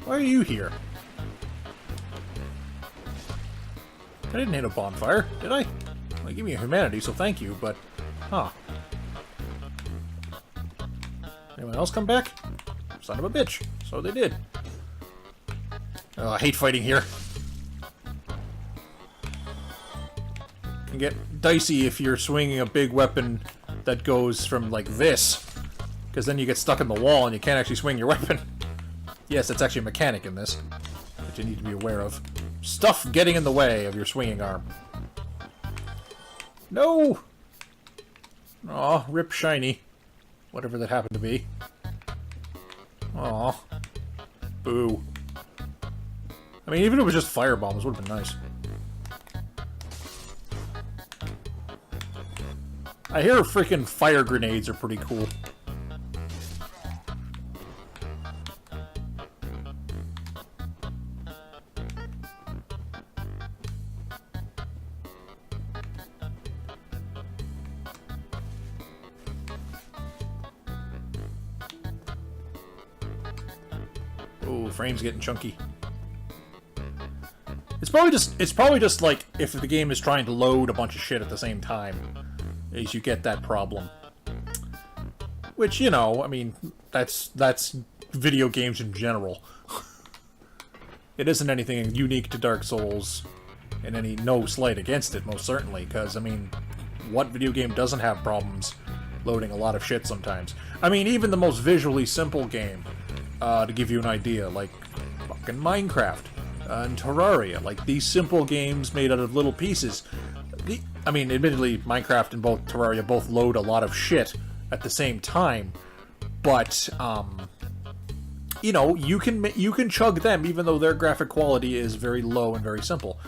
Why are you here? I didn't hit a bonfire, did I? Well, give me a humanity, so thank you, but... Huh. Anyone else come back? Son of a bitch. So they did. Oh, I hate fighting here. Can get dicey if you're swinging a big weapon that goes from, like, this. Because then you get stuck in the wall and you can't actually swing your weapon. Yes, it's actually a mechanic in this that you need to be aware of. Stuff getting in the way of your swinging arm. No! Aw, rip shiny. Whatever that happened to be. Aw. Boo. I mean, even if it was just firebombs, would have been nice. I hear freaking fire grenades are pretty cool. Oh, frames getting chunky. It's probably just like if the game is trying to load a bunch of shit at the same time, is you get that problem. Which, you know, I mean, that's video games in general. It isn't anything unique to Dark Souls, and no slight against it, most certainly, because, I mean, what video game doesn't have problems loading a lot of shit sometimes? I mean, even the most visually simple game, to give you an idea, like fucking Minecraft and Terraria, like these simple games made out of little pieces. I mean, admittedly, Minecraft and Terraria both load a lot of shit at the same time, but you know, you can chug them even though their graphic quality is very low and very simple.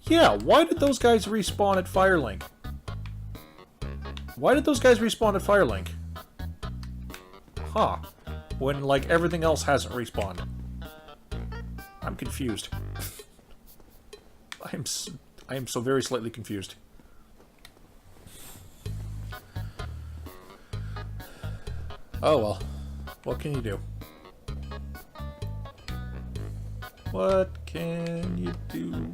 Yeah, why did those guys respawn at Firelink? Why did those guys respawn at Firelink? Huh. When, like, everything else hasn't respawned. I'm confused. I am so very slightly confused. Oh well. What can you do? What can you do?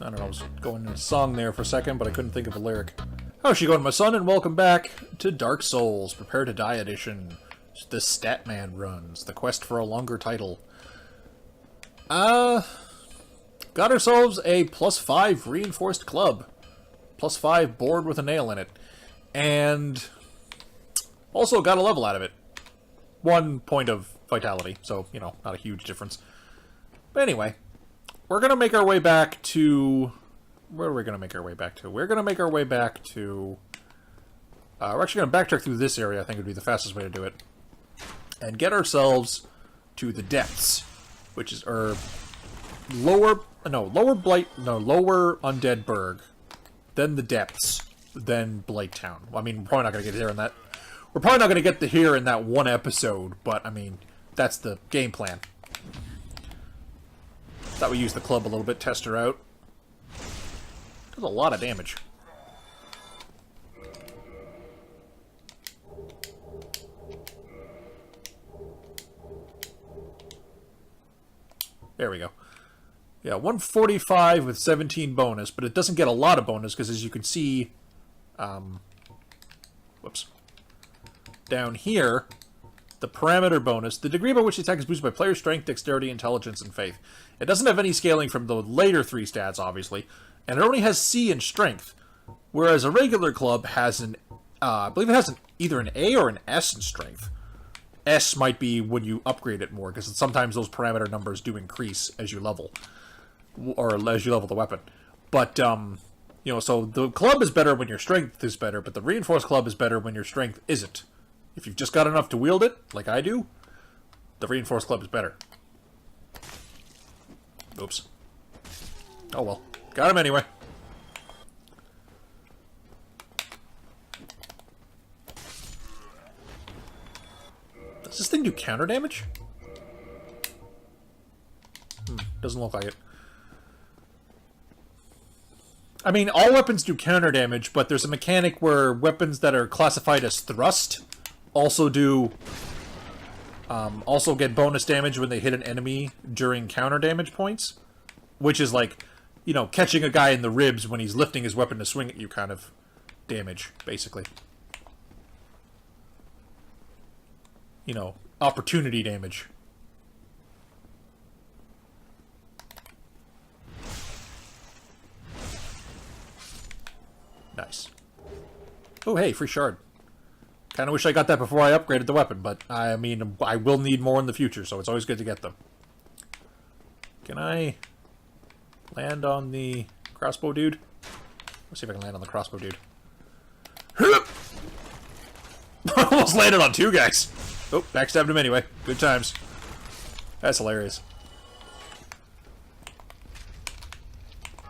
I don't know, I was going in a song there for a second, but I couldn't think of a lyric. How's she going, my son? And welcome back to Dark Souls, Prepare to Die Edition. The Statman runs, the quest for a longer title. Got ourselves a +5 reinforced club. +5 board with a nail in it. And also got a level out of it. 1 point of vitality, so, you know, not a huge difference. But anyway, we're going to make our way back to... Where are we going to make our way back to? We're going to make our way back to... we're actually going to backtrack through this area, I think would be the fastest way to do it. And get ourselves to the depths, which is, lower Undead Burg, then the depths, then Blighttown. Well, I mean, we're probably not going to get here in that... We're probably not going to get to here in that one episode, but, I mean, that's the game plan. Thought we use the club a little bit, test her out. Does a lot of damage. There we go. Yeah, 145 with 17 bonus, but it doesn't get a lot of bonus because, as you can see, whoops, down here, the parameter bonus, the degree by which the attack is boosted by player strength, dexterity, intelligence, and faith. It doesn't have any scaling from the later 3 stats, obviously, and it only has C in strength, whereas a regular club has an, I believe it has either an A or an S in strength. S might be when you upgrade it more, because sometimes those parameter numbers do increase as you level, or as you level the weapon. But, you know, so the club is better when your strength is better, but the reinforced club is better when your strength isn't. If you've just got enough to wield it, like I do, the reinforced club is better. Oops. Oh well. Got him anyway. Does this thing do counter damage? Doesn't look like it. I mean, all weapons do counter damage, but there's a mechanic where weapons that are classified as thrust also do Also get bonus damage when they hit an enemy during counter damage points, which is like, you know, catching a guy in the ribs when he's lifting his weapon to swing at you kind of damage, basically. You know, opportunity damage. Nice. Oh, hey, free shard. Kind of wish I got that before I upgraded the weapon, but I mean, I will need more in the future, so it's always good to get them. Can I land on the crossbow dude? Let's see if I can land on the crossbow dude. Almost landed on two guys. Oh, backstabbed him anyway. Good times. That's hilarious.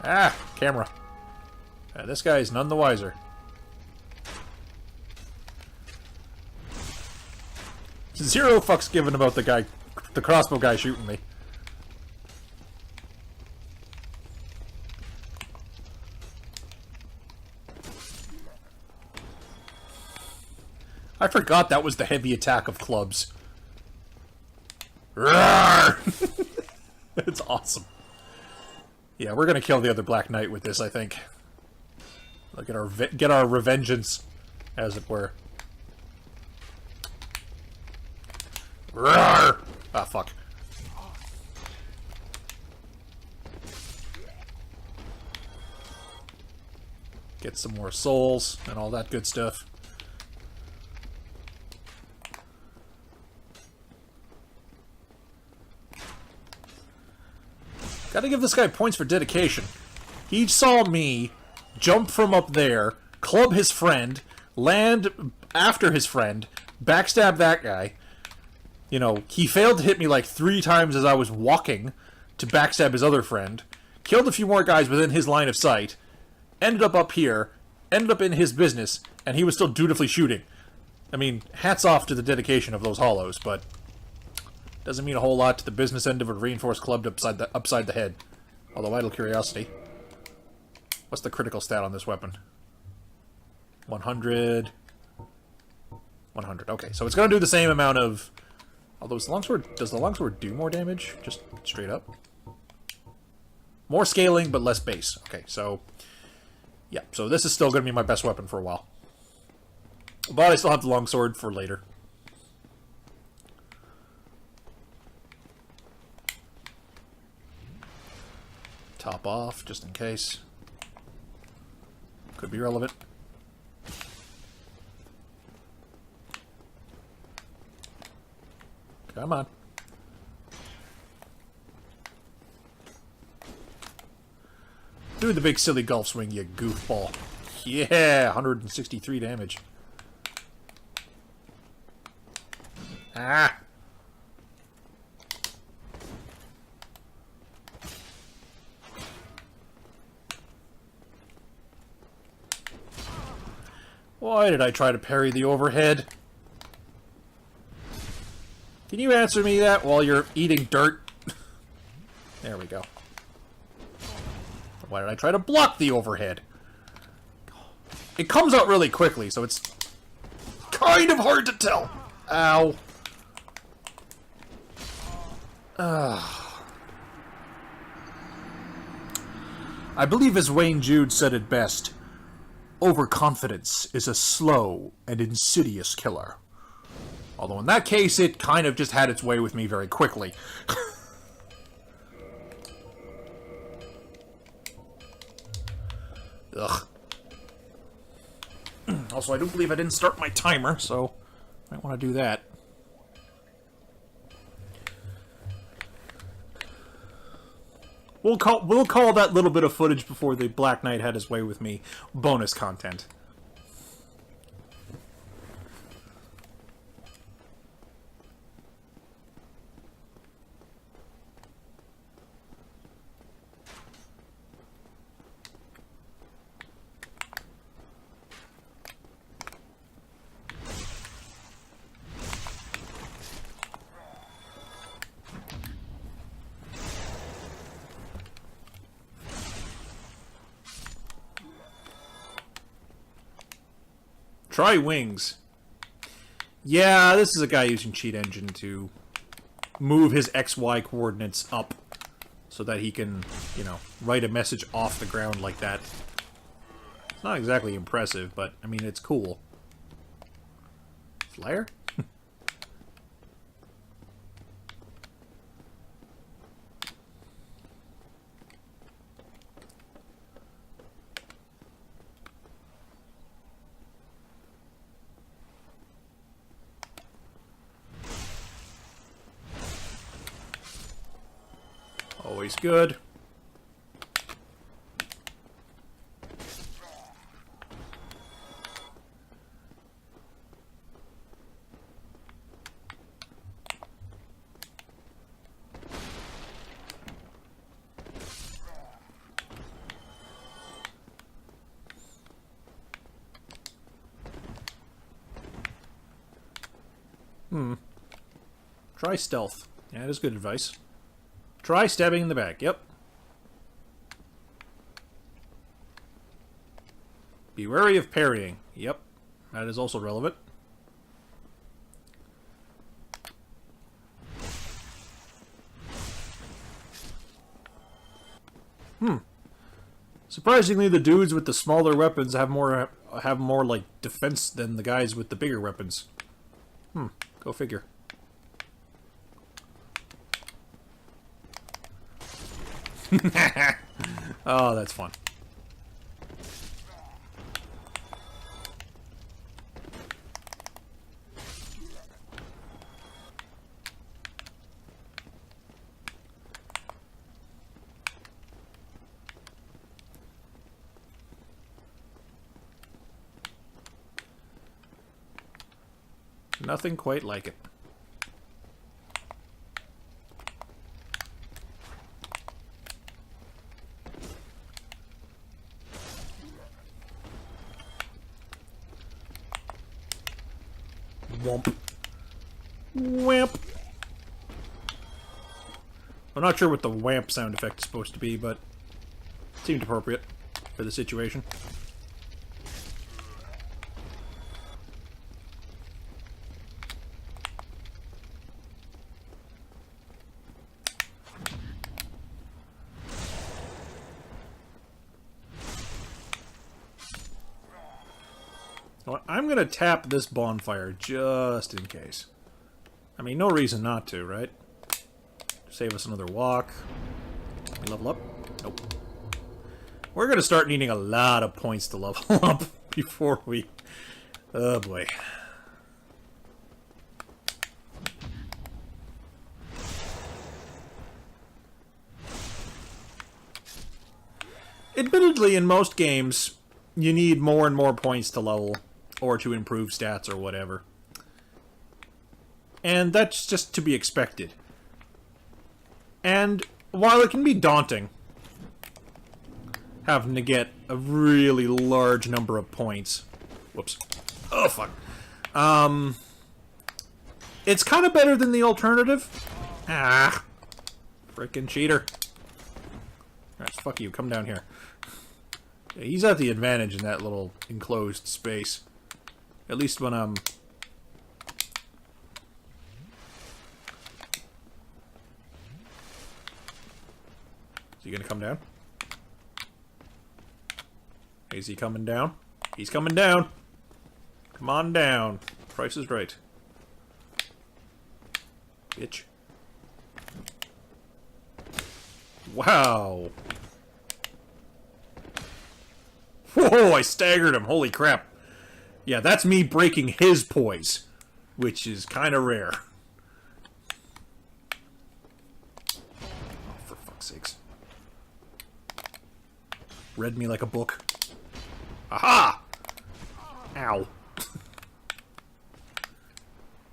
Ah, camera. This guy is none the wiser. Zero fucks given about the crossbow guy shooting me. I forgot that was the heavy attack of clubs. Roar! It's awesome. Yeah, we're gonna kill the other Black Knight with this, I think. Look at our Revengance, as it were. Roar! Ah, fuck. Get some more souls and all that good stuff. Gotta give this guy points for dedication. He saw me jump from up there, club his friend, land after his friend, backstab that guy. You know, he failed to hit me like 3 times as I was walking to backstab his other friend, killed a few more guys within his line of sight, ended up here, ended up in his business, and he was still dutifully shooting. I mean, hats off to the dedication of those hollows, but doesn't mean a whole lot to the business end of a reinforced club upside the head. Although, idle curiosity. What's the critical stat on this weapon? 100. 100. Okay, so it's going to do the same amount of... Although, does the longsword do more damage? Just straight up? More scaling, but less base. Okay, so... Yeah, so this is still going to be my best weapon for a while. But I still have the longsword for later. Top off, just in case. Could be relevant. Come on. Do the big silly golf swing, you goofball. Yeah, 163 damage. Ah! Why did I try to parry the overhead? Can you answer me that while you're eating dirt? There we go. Why did I try to block the overhead? It comes out really quickly, so it's kind of hard to tell. Ow. I believe as Wayne Jude said it best, overconfidence is a slow and insidious killer. Although in that case, it kind of just had its way with me very quickly. Ugh. Also, I don't believe I didn't start my timer, so I might want to do that. We'll call that little bit of footage before the Black Knight had his way with me bonus content. Try wings. Yeah, this is a guy using Cheat Engine to move his XY coordinates up so that he can, you know, write a message off the ground like that. It's not exactly impressive, but, I mean, it's cool. Flare? Always good. Try stealth. Yeah, that is good advice. Try stabbing in the back. Yep. Be wary of parrying. Yep. That is also relevant. Surprisingly, the dudes with the smaller weapons have more like defense than the guys with the bigger weapons. Go figure. Oh, that's fun. Nothing quite like it. Womp. Wamp. I'm not sure what the wamp sound effect is supposed to be, but it seemed appropriate for the situation. Well, I'm gonna tap this bonfire just in case. I mean, no reason not to, right? Save us another walk. Can we level up? Nope. We're gonna start needing a lot of points to level up before we... Oh boy. Admittedly, in most games, you need more and more points to level, or to improve stats or whatever. And that's just to be expected. And while it can be daunting, having to get a really large number of points... Whoops. Oh, fuck. It's kind of better than the alternative. Ah. Frickin' cheater. Alright, fuck you. Come down here. Yeah, he's at the advantage in that little enclosed space. At least when I'm... Is he gonna come down? Is he coming down? He's coming down! Come on down. Price is right. Bitch. Wow! Whoa, I staggered him. Holy crap. Yeah, that's me breaking his poise, which is kind of rare. Oh, for fuck's sakes. Read me like a book. Aha! Ow.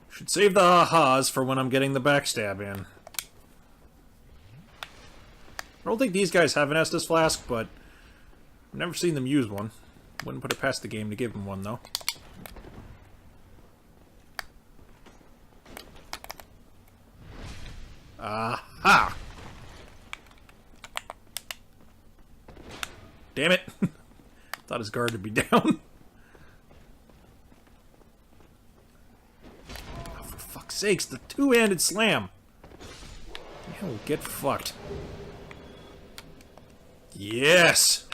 Should save the ahas for when I'm getting the backstab in. I don't think these guys have an Estus Flask, but I've never seen them use one. Wouldn't put it past the game to give them one, though. Aha! Damn it! Thought his guard would be down. sakes, the two-handed slam. Hell, get fucked. Yes!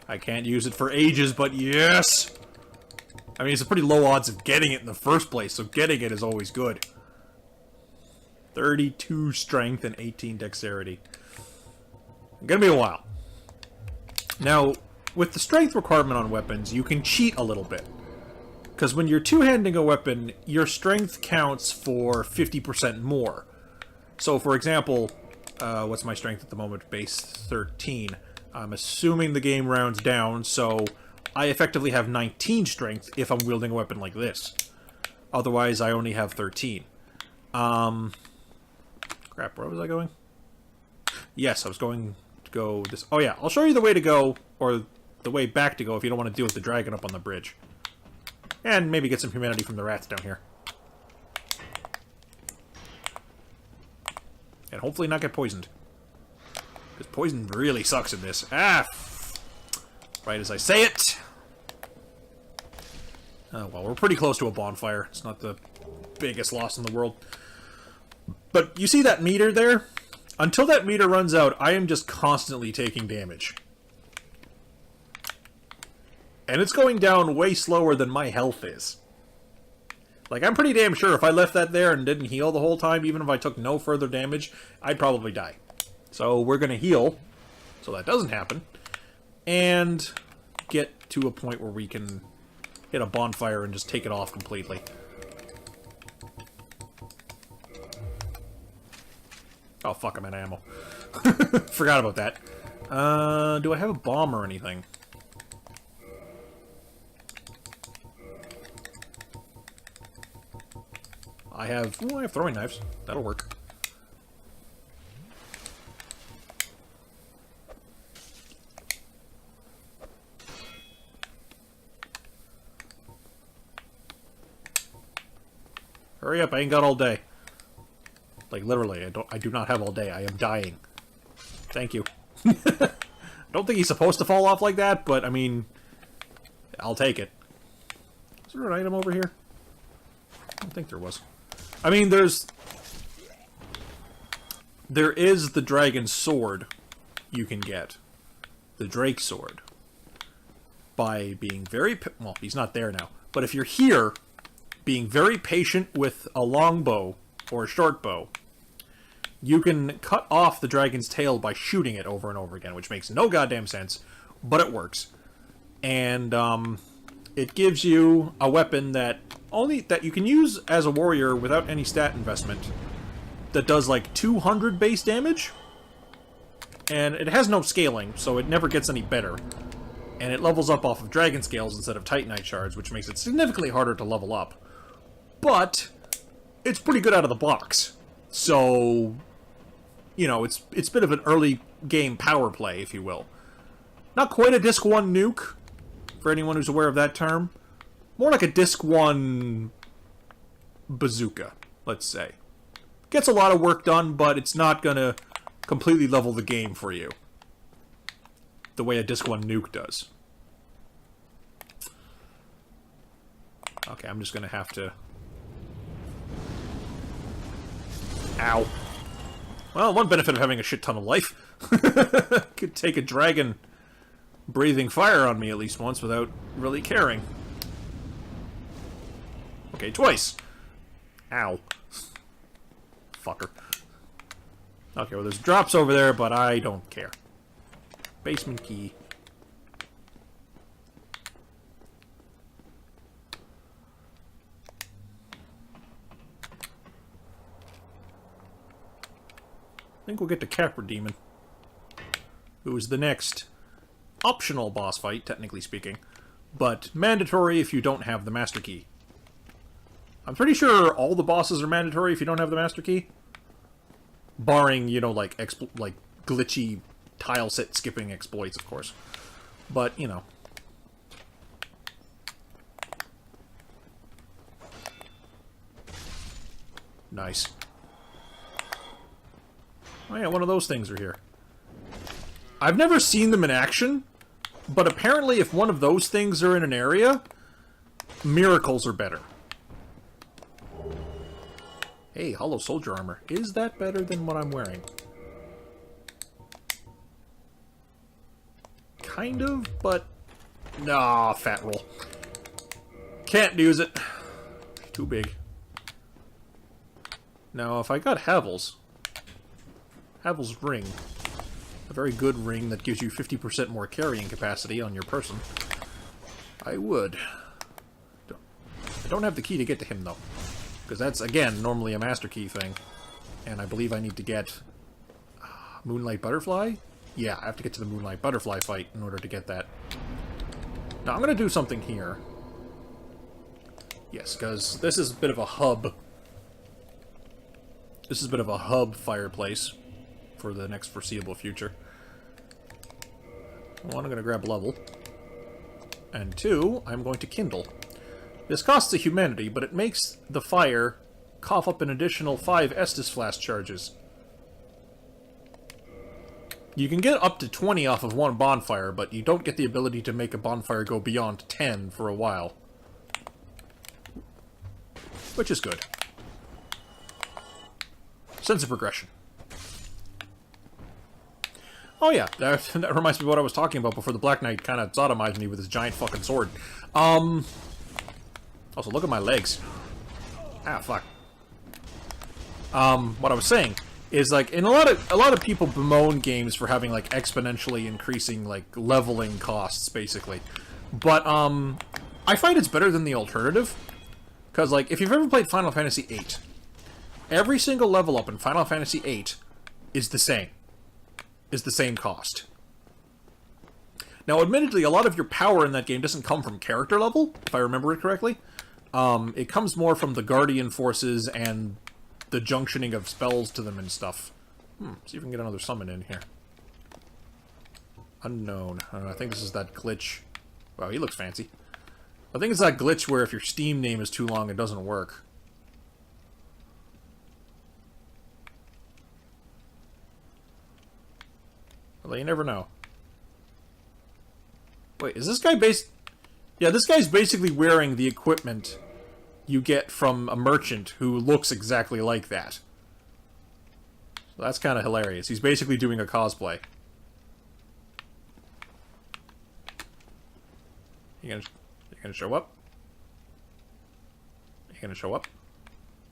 I can't use it for ages, but yes! I mean, it's a pretty low odds of getting it in the first place, so getting it is always good. 32 strength and 18 dexterity. Gonna be a while. Now, with the strength requirement on weapons, you can cheat a little bit. Because when you're two-handing a weapon, your strength counts for 50% more. So, for example, what's my strength at the moment? Base 13. I'm assuming the game rounds down, so I effectively have 19 strength if I'm wielding a weapon like this. Otherwise, I only have 13. Crap, where was I going? Yes, I was going to go this... Oh yeah, I'll show you the way to go, or the way back to go if you don't want to deal with the dragon up on the bridge. And maybe get some humanity from the rats down here. And hopefully not get poisoned. Because poison really sucks in this. Ah! Right as I say it. Oh, well, we're pretty close to a bonfire. It's not the biggest loss in the world. But you see that meter there? Until that meter runs out, I am just constantly taking damage. And it's going down way slower than my health is. Like, I'm pretty damn sure if I left that there and didn't heal the whole time, even if I took no further damage, I'd probably die. So we're going to heal, so that doesn't happen, and get to a point where we can hit a bonfire and just take it off completely. Oh, fuck, I'm out of ammo. Forgot about that. Do I have a bomb or anything? I have throwing knives. That'll work. Hurry up, I ain't got all day. Like, literally, I do not have all day. I am dying. Thank you. I don't think he's supposed to fall off like that, but, I mean, I'll take it. Is there an item over here? I don't think there was. I mean, there is the dragon sword you can get. The Drake sword. By being very... Well, he's not there now. But if you're here, being very patient with a longbow or a short bow, you can cut off the dragon's tail by shooting it over and over again, which makes no goddamn sense, but it works. And it gives you a weapon that you can use as a warrior without any stat investment, that does like 200 base damage, and it has no scaling, so it never gets any better. And it levels up off of dragon scales instead of titanite shards, which makes it significantly harder to level up. But it's pretty good out of the box. So, you know, it's a bit of an early game power play, if you will. Not quite a Disc 1 nuke, for anyone who's aware of that term. More like a Disc 1 bazooka, let's say. Gets a lot of work done, but it's not gonna completely level the game for you. The way a Disc 1 nuke does. Okay, I'm just gonna have to... Ow. Well, one benefit of having a shit ton of life. Could take a dragon breathing fire on me at least once without really caring. Okay, twice. Ow. Fucker. Okay, well there's drops over there, but I don't care. Basement key. I think we'll get to Capra Demon, who is the next optional boss fight, technically speaking, but mandatory if you don't have the Master Key. I'm pretty sure all the bosses are mandatory if you don't have the Master Key. Barring, you know, like glitchy tile set skipping exploits, of course. But, you know. Nice. Oh yeah, one of those things are here. I've never seen them in action, but apparently if one of those things are in an area, miracles are better. Hey, hollow soldier armor. Is that better than what I'm wearing? Kind of, but... Nah, fat roll. Can't use it. Too big. Now, if I got Havel's ring, a very good ring that gives you 50% more carrying capacity on your person, I would. I don't have the key to get to him, though. Because that's, again, normally a Master Key thing. And I believe I need to get... Moonlight Butterfly? Yeah, I have to get to the Moonlight Butterfly fight in order to get that. Now, I'm going to do something here. Yes, because this is a bit of a hub. This is a bit of a hub fireplace for the next foreseeable future. One, I'm going to grab level. And two, I'm going to kindle. This costs a humanity, but it makes the fire cough up an additional 5 Estus Flask charges. You can get up to 20 off of one bonfire, but you don't get the ability to make a bonfire go beyond 10 for a while. Which is good. Sense of progression. Oh yeah, that reminds me of what I was talking about before the Black Knight kind of sodomized me with his giant fucking sword. Also, look at my legs. Ah, fuck. What I was saying is, like, in a lot of people bemoan games for having, like, exponentially increasing, like, leveling costs, basically. But, I find it's better than the alternative. Because, like, if you've ever played Final Fantasy VIII, every single level up in Final Fantasy VIII is the same. Is the same cost. Now, admittedly, a lot of your power in that game doesn't come from character level, if I remember it correctly. It comes more from the Guardian forces and the junctioning of spells to them and stuff. See if we can get another summon in here. Unknown. I think this is that glitch. Wow, he looks fancy. I think it's that glitch where if your Steam name is too long, it doesn't work. Well, you never know. Wait, is this guy Yeah, this guy's basically wearing the equipment you get from a merchant who looks exactly like that. So that's kind of hilarious. He's basically doing a cosplay. You gonna show up? You gonna show up?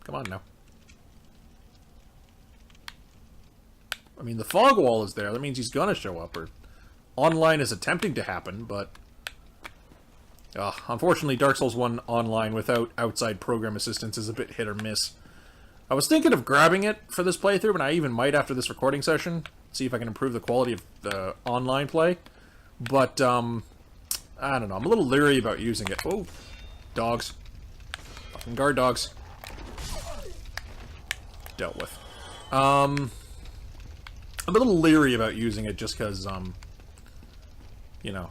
Come on now. I mean, the fog wall is there. That means he's gonna show up, or online is attempting to happen, but unfortunately, Dark Souls 1 online without outside program assistance is a bit hit or miss. I was thinking of grabbing it for this playthrough, and I even might after this recording session, see if I can improve the quality of the online play. But, I don't know. I'm a little leery about using it. Oh, dogs. Fucking guard dogs. Dealt with. I'm a little leery about using it just because, you know.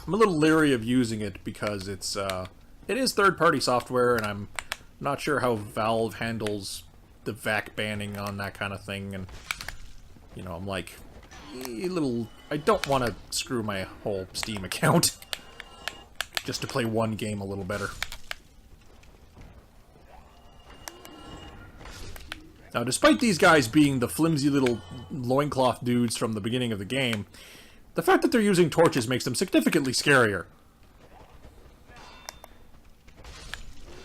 I'm a little leery of using it because it is third-party software, and I'm not sure how Valve handles the VAC banning on that kind of thing, and, you know, I'm like, I don't want to screw my whole Steam account just to play one game a little better. Now, despite these guys being the flimsy little loincloth dudes from the beginning of the game, the fact that they're using torches makes them significantly scarier.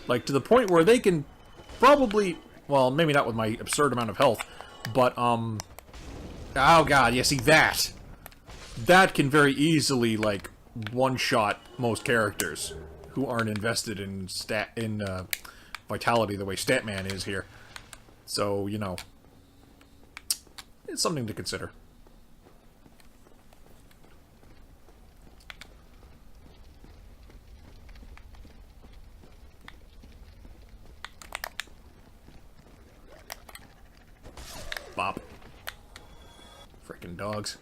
Like, to the point where they can probably... Well, maybe not with my absurd amount of health, but, oh god, yeah, see that? That can very easily, like, one-shot most characters who aren't invested in vitality the way Statman is here. So, you know, it's something to consider. Bop. Frickin' dogs.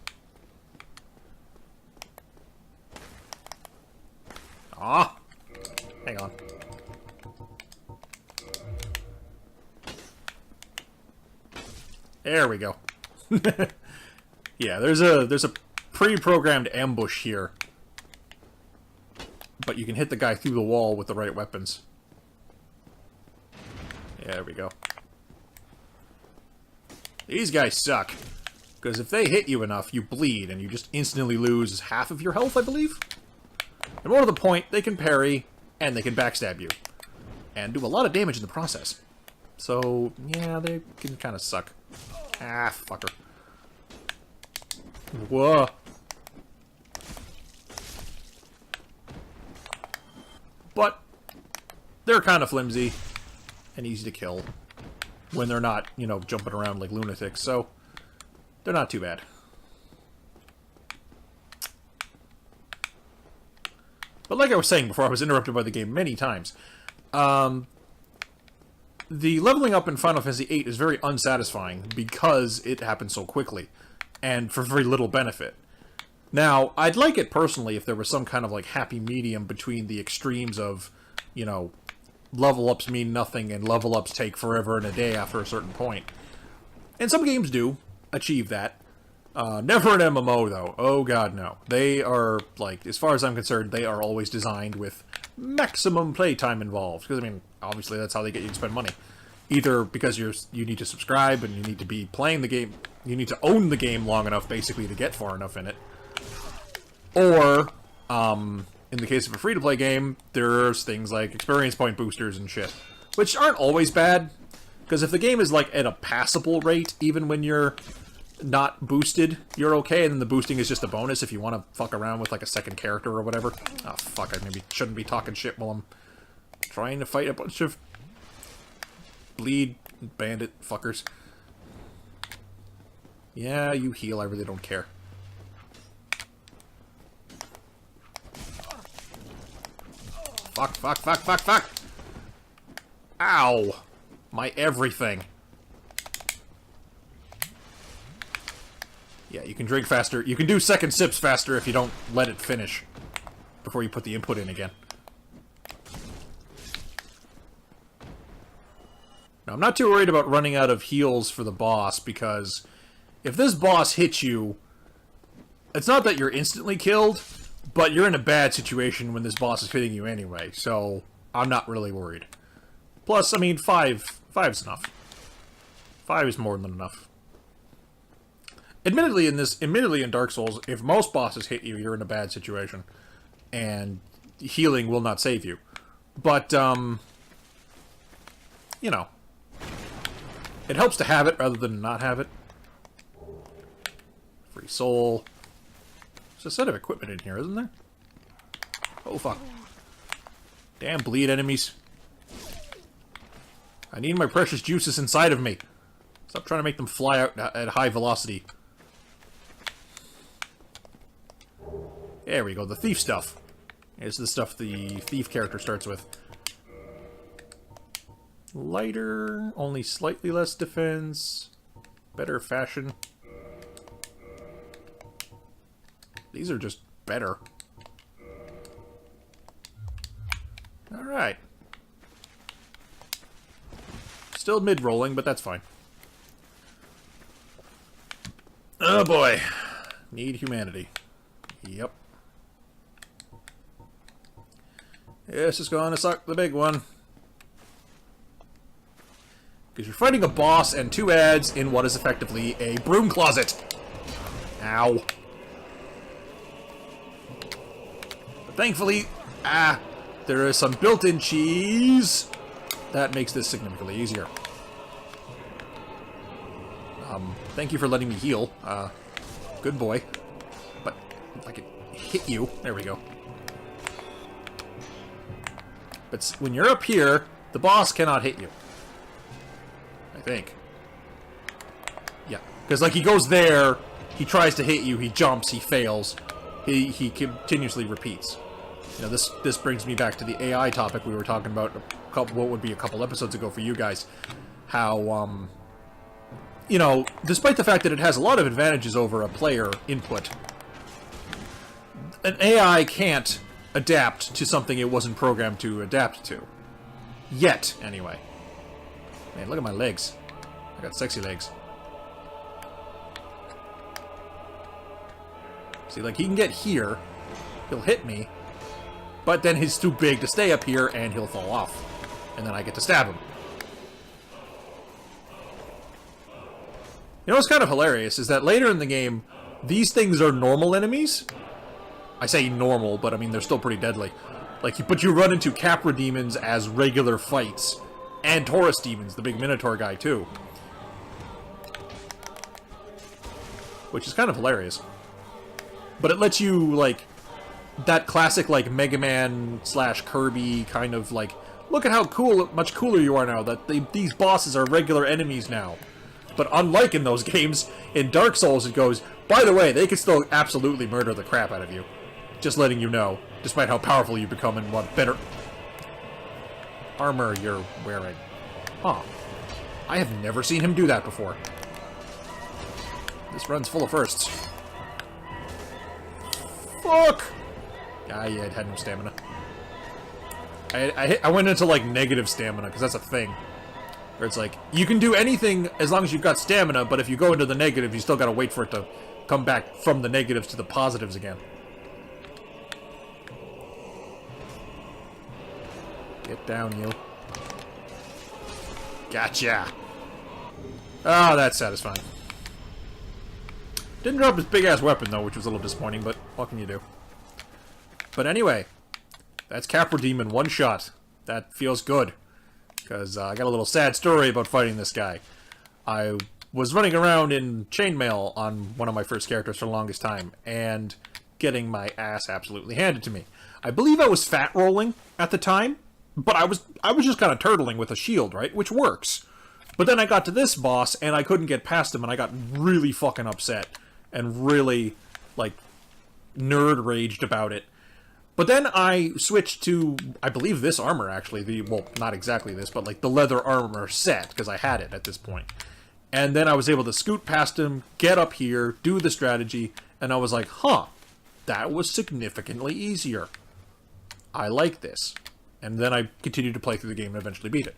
Ah! Hang on. There we go. Yeah, there's a pre-programmed ambush here. But you can hit the guy through the wall with the right weapons. Yeah, there we go. These guys suck. Because if they hit you enough, you bleed, and you just instantly lose half of your health, I believe? And more to the point, they can parry, and they can backstab you. And do a lot of damage in the process. So, yeah, they can kind of suck. Ah, fucker. Whoa. But they're kind of flimsy and easy to kill when they're not, you know, jumping around like lunatics, so they're not too bad. But like I was saying before, I was interrupted by the game many times. The leveling up in Final Fantasy VIII is very unsatisfying because it happens so quickly and for very little benefit. Now, I'd like it personally if there was some kind of like happy medium between the extremes of, you know, level ups mean nothing and level ups take forever and a day after a certain point. And some games do achieve that. Never an MMO though. Oh god, no. They are, like, as far as I'm concerned, they are always designed with maximum playtime involved. Because, I mean, obviously that's how they get you to spend money. Either because you need to subscribe and you need to be playing the game, you need to own the game long enough, basically, to get far enough in it. Or, in the case of a free-to-play game, there's things like experience point boosters and shit. Which aren't always bad, because if the game is, like, at a passable rate, even when you're not boosted, you're okay, and then the boosting is just a bonus if you want to fuck around with, like, a second character or whatever. Oh, fuck, I maybe shouldn't be talking shit while I'm trying to fight a bunch of bleed bandit fuckers. Yeah, you heal, I really don't care. Fuck, fuck, fuck, fuck, fuck! Ow! My everything. Yeah, you can drink faster. You can do second sips faster if you don't let it finish before you put the input in again. Now, I'm not too worried about running out of heals for the boss, because if this boss hits you, it's not that you're instantly killed, but you're in a bad situation when this boss is hitting you anyway, so I'm not really worried. Plus, I mean, 5's enough. 5 is more than enough. Admittedly, in Dark Souls, if most bosses hit you, you're in a bad situation, and healing will not save you. But, you know, it helps to have it rather than not have it. Free soul. There's a set of equipment in here, isn't there? Oh, fuck. Damn bleed enemies. I need my precious juices inside of me. Stop trying to make them fly out at high velocity. There we go, the thief stuff. Here's the stuff the thief character starts with. Lighter, only slightly less defense, better fashion. These are just better. Alright. Still mid-rolling, but that's fine. Oh boy. Need humanity. Yep. This is gonna suck the big one. Because you're fighting a boss and 2 ads in what is effectively a broom closet. Ow. But thankfully, there is some built-in cheese. That makes this significantly easier. Thank you for letting me heal. Good boy. But if I could hit you. There we go. But when you're up here, the boss cannot hit you. I think. Yeah. Because, like, he goes there, he tries to hit you, he jumps, he fails. He continuously repeats. You know, this brings me back to the AI topic we were talking about what would be a couple episodes ago for you guys. How, you know, despite the fact that it has a lot of advantages over a player input, an AI can't adapt to something it wasn't programmed to adapt to. Yet, anyway. Man, look at my legs. I got sexy legs. See, like, he can get here, he'll hit me, but then he's too big to stay up here, and he'll fall off. And then I get to stab him. You know what's kind of hilarious is that later in the game, these things are normal enemies. I say normal, but I mean they're still pretty deadly. But you run into Capra demons as regular fights, and Taurus demons, the big Minotaur guy too, which is kind of hilarious. But it lets you that classic Mega Man / Kirby kind of look at how much cooler you are now. That these bosses are regular enemies now. But unlike in those games, in Dark Souls it goes, by the way, they can still absolutely murder the crap out of you. Just letting you know, despite how powerful you become and what better armor you're wearing. Huh. I have never seen him do that before. This run's full of firsts. Fuck! Ah, yeah, it had no stamina. I went into, negative stamina, because that's a thing. Where it's you can do anything as long as you've got stamina, but if you go into the negative, you still gotta wait for it to come back from the negatives to the positives again. Get down, you. Gotcha! Ah, that's satisfying. Didn't drop his big-ass weapon, though, which was a little disappointing, but what can you do? But anyway, that's Capra Demon one shot. That feels good. Because I got a little sad story about fighting this guy. I was running around in chainmail on one of my first characters for the longest time, and getting my ass absolutely handed to me. I believe I was fat rolling at the time, but I was just kind of turtling with a shield, right? Which works. But then I got to this boss, and I couldn't get past him, and I got really fucking upset. And really, nerd raged about it. But then I switched to, I believe, this armor, actually. Well, not exactly this, but, the leather armor set, because I had it at this point. And then I was able to scoot past him, get up here, do the strategy, and I was like, huh, that was significantly easier. I like this. And then I continued to play through the game and eventually beat it.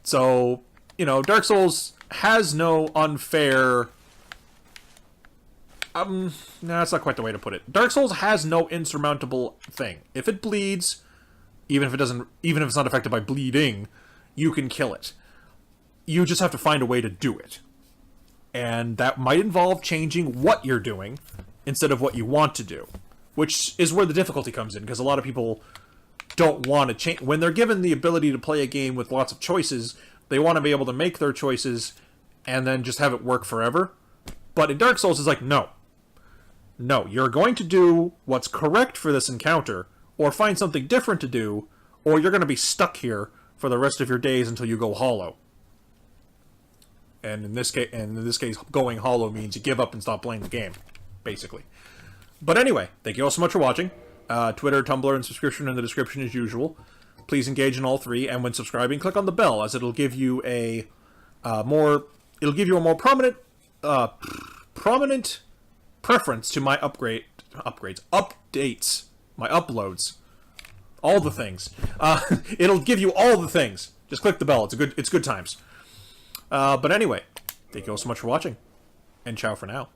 So, Dark Souls has no unfair... no, that's not quite the way to put it. Dark Souls has no insurmountable thing. If it bleeds, even if it's not affected by bleeding, you can kill it. You just have to find a way to do it. And that might involve changing what you're doing instead of what you want to do. Which is where the difficulty comes in, because a lot of people don't want to change. When they're given the ability to play a game with lots of choices, they want to be able to make their choices and then just have it work forever. But in Dark Souls, it's no. No, you're going to do what's correct for this encounter, or find something different to do, or you're going to be stuck here for the rest of your days until you go hollow. And in this case, going hollow means you give up and stop playing the game, basically. But anyway, thank you all so much for watching. Twitter, Tumblr, and subscription in the description as usual. Please engage in all three, and when subscribing, click on the bell, as it'll give you a more prominent preference to my updates, my uploads, all the things. It'll give you all the things. Just click the bell. It's good times. But anyway, thank you all so much for watching, and ciao for now.